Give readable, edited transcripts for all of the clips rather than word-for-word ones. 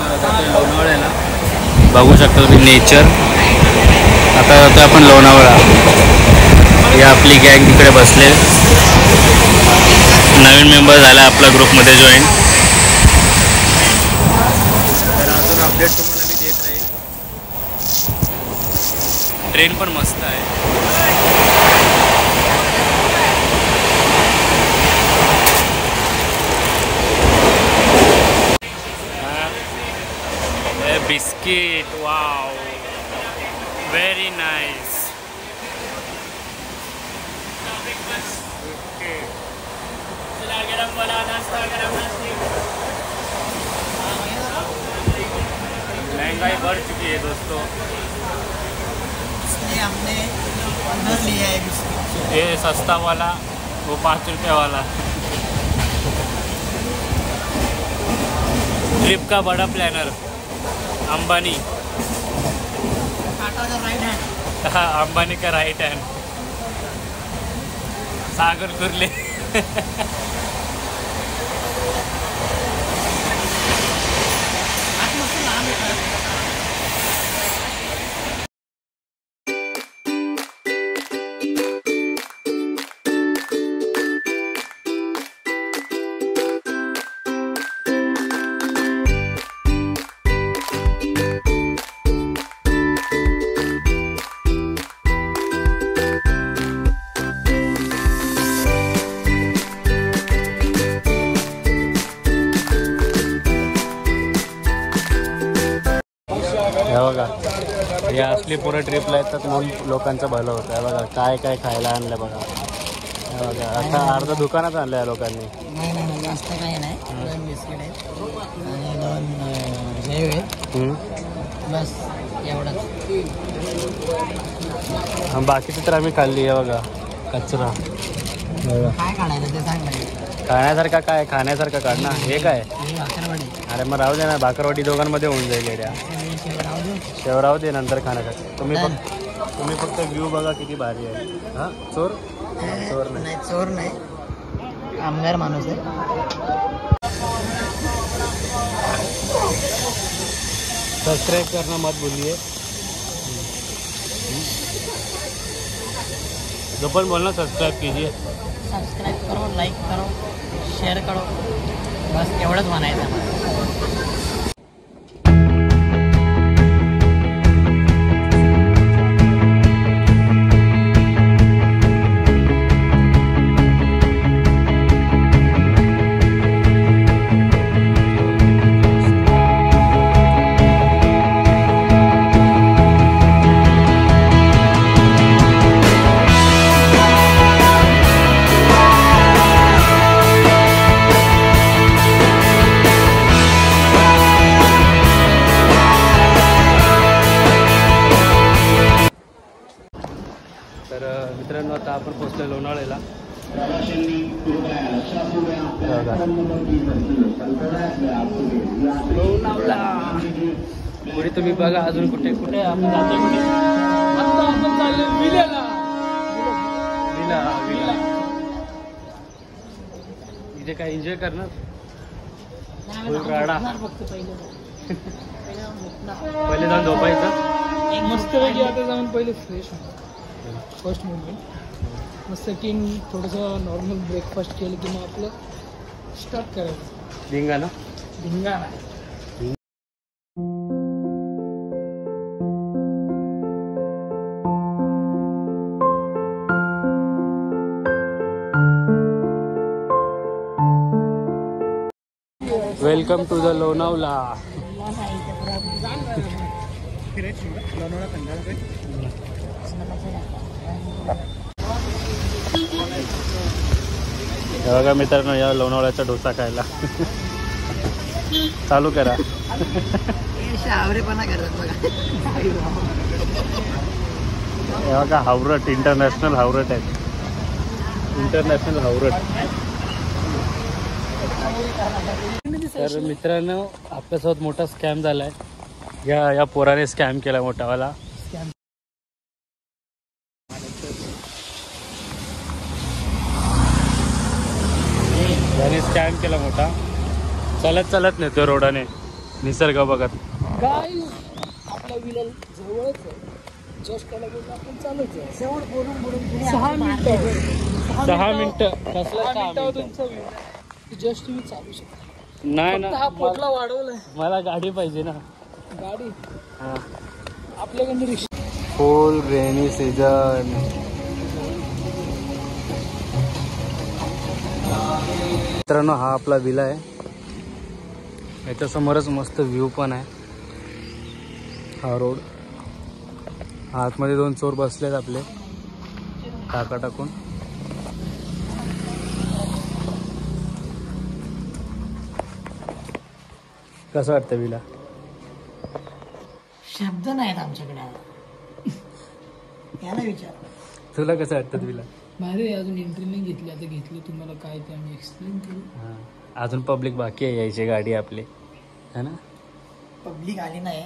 लोणावळ्याला बघू शकता तुम्ही नेचर। आता जातो आपण लोणावळा। ही आपली गँग तिकडे बसले, नवीन मेंबर झाला आपला ग्रुपमध्ये जॉईन। तर अजून अपडेट तुम्हाला मी देत राहील। ट्रेन पण मस्त आहे। Biscuit, wow, very nice. महंगाई बढ़ चुकी है दोस्तों, इसलिए हमने उधर लिया है बिस्किट। ये सस्ता वाला, वो 5 रुपये वाला। ट्रिप का बड़ा प्लानर अंबानी। काटा जो राइट हैंड। हाँ, अंबानी का राइट हैंड सागर कुर्ले। हे बघा, या असली पुरं ट्रिपला येतात म्हणून लोकांचं भलं होतं। हे बघा काय काय खायला आणलं बघा। हे बघा आता अर्ध दुकानात आणलं या लोकांनी। नाही जास्त काही नाही, 2 बिस्किट आहेत आणि 2 शेव आहेत, बस एवढंच। बाकीची तर आम्ही खाल्ली। आहे बघा कचरा। काय काढायचं ते सांग नाही। खाण्यासारखा काय, खाण्यासारखं काढ ना। हे काय? भाकरवडी। अरे मग राहू दे ना, भाकरवडी दोघांमध्ये होऊन जाईल। एड्या शेव राहू दे, नंतर खाण्यासाठी। तुम्ही फक्त व्ह्यू बघा किती भारी आहे। हां, चोर नाही, चोर नाही, कामगार माणूस आहे। सब्सक्राइब करना मत भूलिए। जो पण बोलना सब्सक्राइब कीजिए। सब्सक्राइब करो, लाइक करो, शेअर करो, बस एवढंच म्हणायचं मला। तर मित्रांनो, आता आपण पोहोचलो लोणावळ्याला। लोणावळा पुढे तुम्ही बघा, अजून कुठे कुठे आपण जातो। कुठे आता आपण चाललो विल्याला। विला इथे काय एन्जॉय करणार? फुल राडा। पहिले जाऊन झोपायचं मस्त पैकी। आता जाऊन पहिले फ्रेश होतो, फर्स्ट मूवमेंट मस्त की थोडंसं नॉर्मल ब्रेकफास्ट केलं की मग आपलं स्टार्ट करायचं धिंगाणा। Welcome to the Lonavala. बघा मित्रांनो, या लोणावळ्याचा डोसा खायला चालू करा। शावरेपणा करतात बघा। हे बघा हावरट, इंटरनॅशनल हावरट आहे। इंटरनॅशनल हावरट। तर मित्रांनो, आपल्यासोबत मोठा स्कॅम झालाय। या पोराने स्कॅम केला मोठावाला। याने स्कॅम केला मोठा। चालत नेतो रोडाने। निसर्ग बघत. गाईज आपला विला जवळच आहे. जस्ट त्याला गेलं आपण चालत जाऊ. शेवट बोलून बोलून 6 मिनिटं 6 मिनिटं. 6 मिनिटावर तुमचा विला जस्ट तुम्ही चालू शकता. नाही फक्त हा पोटला वाढवलाय. मला गाडी पाहिजे ना. गाडी हा. आपल्याकडे रिक्षा. फुल रेनी सीझन. मित्रांनो हा आपला विला आहे. याच्या समोरच मस्त व्ह्यू पण आहे. हा रोड. आतमध्ये 2 चोर बसलेत आपले टाका टाकून. कसं वाटतं विला? शब्द नाहीत आमच्याकडे. याला विचार. तुला कसं वाटतं विला? भारी. अजून एंट्री नाही घेतली. आता घेतली. तुम्हाला काय ते आम्ही एक्सप्लेन करू. हां. अजून पब्लिक बाकी आहे यायची गाडी आपली है ना. पब्लिक आली नाही.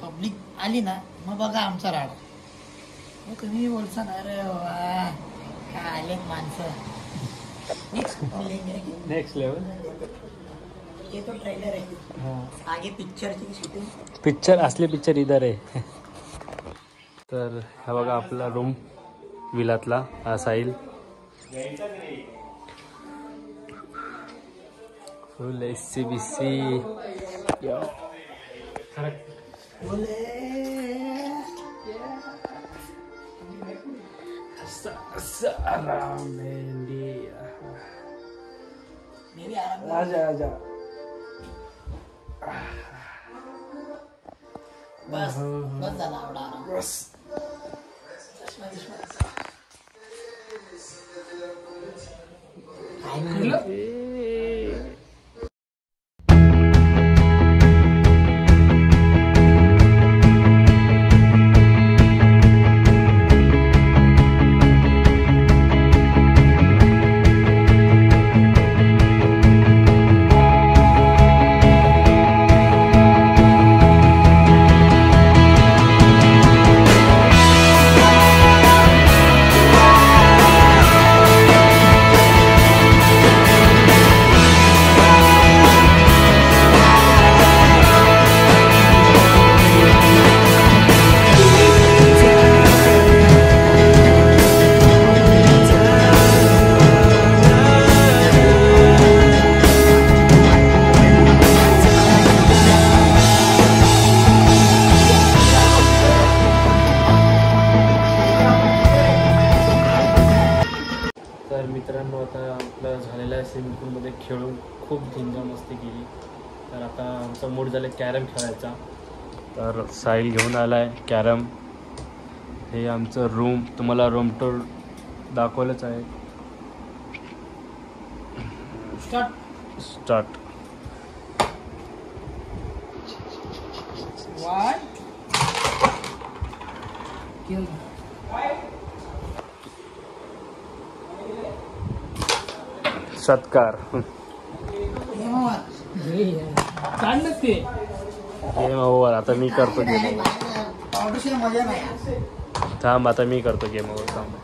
पब्लिक आली ना मग बघा आमचा राड. मग तुम्ही बोलता ना अरे वा काय आले माणसं. Next level. ये तो ट्रेलर है. आगे पिक्चरची शूटिंग. पिक्चर असले पिक्चर इधर आहे. तर हा बघा आपला रूम विलातला. हा साहिल. फुल एसी बीसी. आराम आजा आजा बस बस झाला आवडा आराम. बस. तर मित्रांनो आता आपलं झालेलं आहे. स्विमिंग पूलमध्ये खेळून खूप धुंजा मस्ती केली. तर आता आमचा मूड झाला कॅरम खेळायचा. तर साहिल घेऊन आला आहे कॅरम. हे आमचं रूम. तुम्हाला रूम टूर दाखवलंच आहे. स्टार्ट. 1 किल. सत्कार. काढ ते. Game over. आता मी करतो गेम ओव्हर. पावडरशी मजा नाही. थांब आता मी करतो गेम ओव्हर. थांब.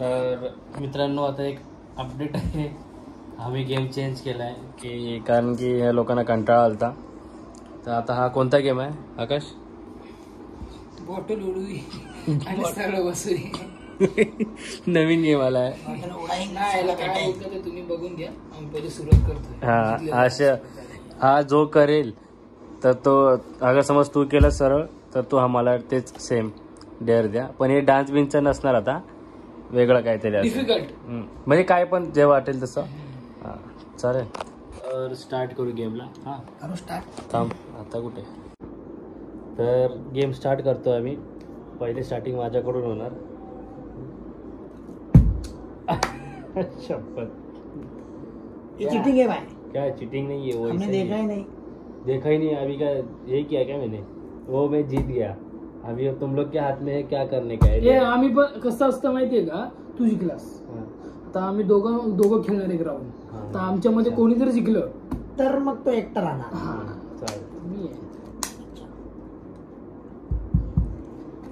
तर मित्रांनो आता एक अपडेट आहे. आम्ही गेम चेंज केला आहे की कारण की ह्या लोकांना कंटाळा आलता. तर आता हा कोणता गेम आहे आकाश? बॉटल उडवी आणि सगळं बसवी. नवीन गेम आला आहे. तुम्ही बघून घ्या. आम्ही पहिले सुरुवात करतोय. हा अशा हा जो करेल तर तो अगर समज तू केलं सरळ तर तू आम्हाला तेच सेम डेअर द्या. पण हे डान्स बिन्सचं नसणार. आता वेगळं काहीतरी डिफिकल्ट म्हणजे काय पण जे वाटेल तसं. हां चालेल. तर स्टार्ट करू गेमला. हां करू स्टार्ट. थांब आता कुठे. तर गेम स्टार्ट करतो आम्ही. पहिले स्टार्टिंग माझ्याकडून होणार. शपथ. ये चीटिंग है भाई. क्या चीटिंग नहीं है वो. हमने देखा ही नहीं. देखा ही नहीं अभी का. यही किया क्या मैंने. वो मैं जीत गया. अभी अब तुम लोग के हाथ में है क्या करने का हे है. आम्ही पण कसं असतं माहितीये का, तू जिंकलास हां. आता आम्ही दोघं खेळणार एक राऊंड. हां. तर आमच्यामध्ये कोणी जर जिंकलं तर मग तो एकटा राहणार. हा चालेल. मी आहे.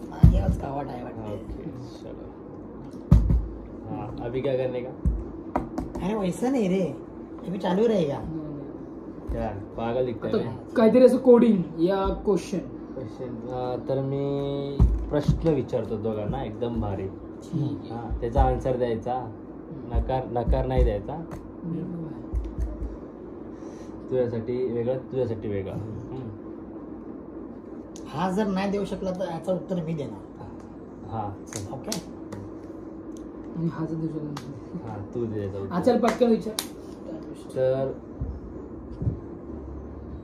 माझ्याच गावात आहे हाँ, वाटते. ओके चलो. हाँ अभी क्या करने का. अरे वैसा नहीं रे, अभी चालू रहेगा. क्या पागल दिखता आता है. काहीतरी असं कोडिंग या क्वेश्चन. तर मी प्रश्न विचारतो दोघांना एकदम भारी. हा त्याचा आन्सर द्यायचा. नकार नाही द्यायचा. तुझ्यासाठी वेगळं तुझ्यासाठी वेगळं. हा जर नाही देऊ शकला तर याचं उत्तर मी देणार. हा चल. ओके. आणि हा जर दुसरा हा तू द्यायचा उत्तर. चल पटकन विचार. तर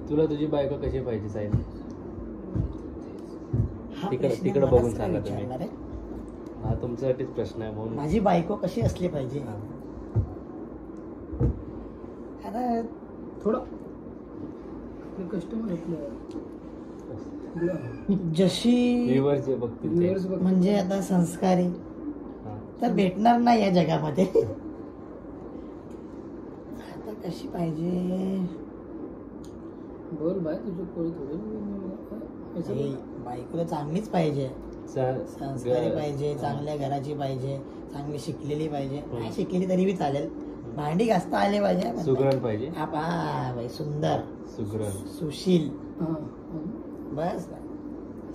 तुला तुझी बायको कशी पाहिजे साहेब. हा तिकडं प्रश्न तिकडं मलाच बघून का सांगा तुम्ही. विचारणार आहे? हा तुमच्यासाठीच प्रश्न आहे म्हणून. माझी बायको कशी असली पाहिजे. हा. आता थोडं कस्टमर जशी व्ह्यूअर्स जे बघतील ते. म्हणजे आता संस्कारी हा. तर भेटणार नाही या जगामध्ये. आता कशी पाहिजे. बोल बाय तुझं कोणी नाही, बायकोला चांगलीच पाहिजे. संस्कारी पाहिजे, चांगल्या घराची पाहिजे, चांगली शिकलेली पाहिजे. नाही शिकलेली तरी बी चालेल. भांडी घासता आले पाहिजे. सुगरण पाहिजे. हा बाई सुंदर सुगरण. सुशील. बस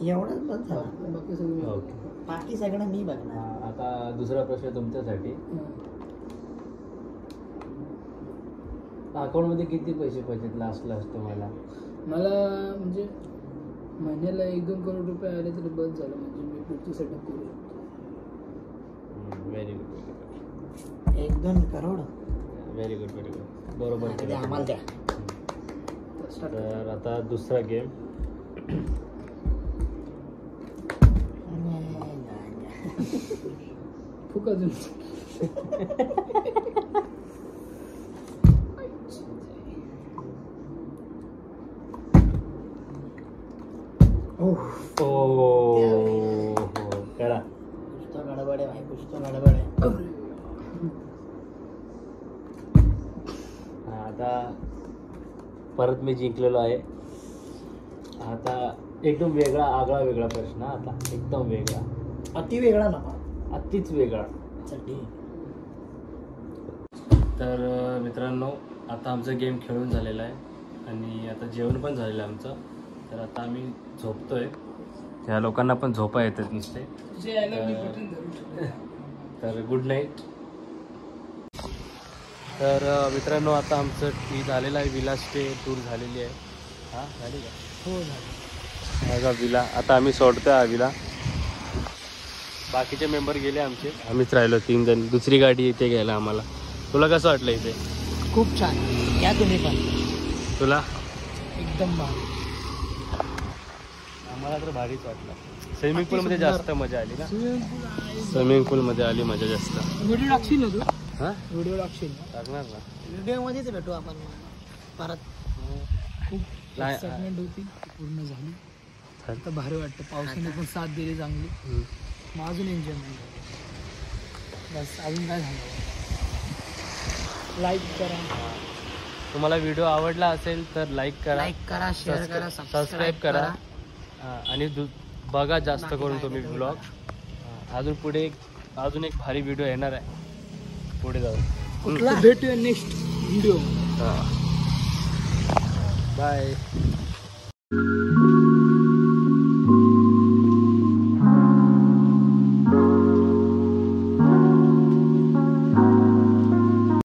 एवढंच बस झालं. बाकी सगळं ओके. बाकी सगळं मी बघणार. हा, आता दुसरा प्रश्न तुमच्यासाठी. अकाउंट मध्ये किती पैसे पाहिजेत लास्ट तुम्हाला. मला म्हणजे महिन्याला 1-2 करोड रुपये आले तरी बस झालं. म्हणजे मी पुढचं सेटअप करू शकतो. Very good 1-2 crore very good very good. बरोबर केलं आम्हाला द्या. तुम्ही. तर आता दुसरा गेम. फुक अजून. करा. कुछ तो गडबड आहे भाई, कुछ तो गडबड आहे. आता परत मी जिंकलेलो आहे. आता एकदम वेगळा आगळा वेगळा प्रश्न. आता एकदम वेगळा. अति वेगळा नका. अतिच वेगळा. चल ठीक. तर मित्रांनो आता आमचा गेम खेळून झालेला आहे आणि आता जेवण पण झालेलं आहे आमचं. तर आता आम्ही झोपतोय. त्या लोकांना पण झोपा येतात नुसते. तर गुड नाईट. तर मित्रांनो आता आमचं टी झालेलं आहे. विला स्टे टूर झालेली आहे. हां झाली का. हो झालं. बघा विला. आता आम्ही सोडतोय हा विला. बाकीचे मेंबर गेले आमचे. आम्हीच राहिलो 3 जण. दुसरी गाडी इथे घ्यायला आम्हाला. तुला कसं वाटलं इथे. खूप छान. या तुम्ही पण. तुला एकदम भारी. आम्हाला तर भारीच वाटलं. स्विमिंग पूलमध्ये जास्त मजा आली ना. स्विमिंग पूल आहे. स्विमिंग पूलमध्ये आली मजा जास्त. व्हिडिओ टाकशील ना तू. हां व्हिडिओ टाकशील ना. टाकणार ना. व्हिडिओमध्येच भेटू आपण परत. खूप नाही. एक्साइटमेंट होती ती पूर्ण झाली. आता भारी वाटतं. पावसाने पण साथ दिली चांगली. मग अजून एन्जॉयमेंट झाली. बस अजून काय झालं. लाईक करा. तुम्हाला व्हिडिओ आवडला असेल तर लाईक करा. लाईक करा, शेअर करा, सबस्क्राईब करा. आणि बघा जास्त करून तुम्ही ब्लॉग. अजून पुढे अजून एक भारी व्हिडिओ येणार आहे. पुढे जाऊ. भेटूया नेक्स्ट व्हिडिओ. बाय.